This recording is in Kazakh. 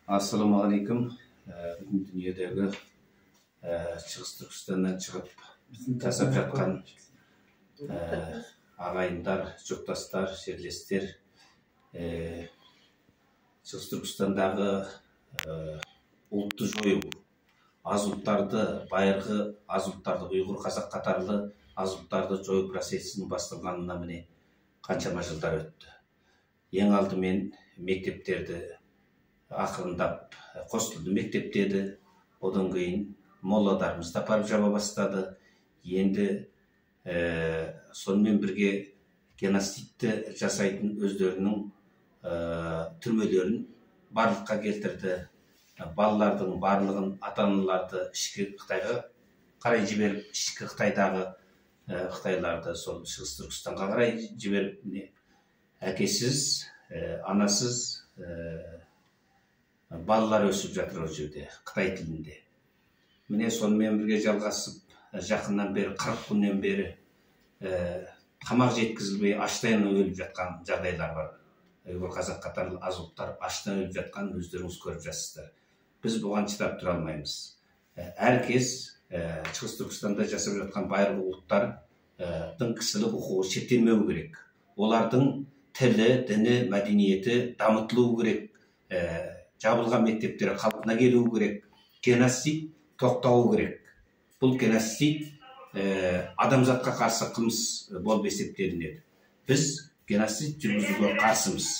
Ассаламағалейкум. Бүтін дүниедегі Шығыс Түркістаннан шығып жасап жатқан ағайындар, жұрттастар, жерлестер, Шығыс Түркістандағы ұлтты жою, аз ұлттарды, байырғы аз ұлттарды, ұйғыр, қазақ қатарлы аз ұлттарды жою процесінің басталғанына міне қаншама жылдар өтті. Ең алдымен мектептерді ақырындап қосылды мектептеді, одан кейін молладарымыз да барып жаба бастады. Енді сонымен бірге геноцидті жасайтын өздерінің түрмелерін барлыққа келтірді. Балалардың барлығын, ата-аналарды ішкі Қытайға қарай жіберіп, ішкі Қытайдағы Қытайларды сол Шығыс Түркістанға қарай жіберіп, әкесіз, анасыз балалар өсіп жатыр ол жерде, Қытай тілінде. Міне сонымен бірге жалғасып, жақыннан бері, 40 күннен бері тамақ жеткізілмей, аштан өліп жатқан жағдайлар бар. Ұйғыр, қазақ қатарлы аз ұлттар аштан өліп жатқан өздеріңіз көріп жатсыздар. Біз бұған шыдап тұра алмаймыз. Әркез Шығыс Түркістанда жасап жатқан байырғы ұлттардың кісілік құқығы шектелмеу керек. Олардың тілі, діні, мәдениеті дамытылуы керек. Жабылған мектептері қалпына келуі керек. Геноцид тоқтауы керек. Бұл геноцид адамзатқа қарсы қылмыс болып есептелінеді. Біз геноцид жүргізуге қарсымыз.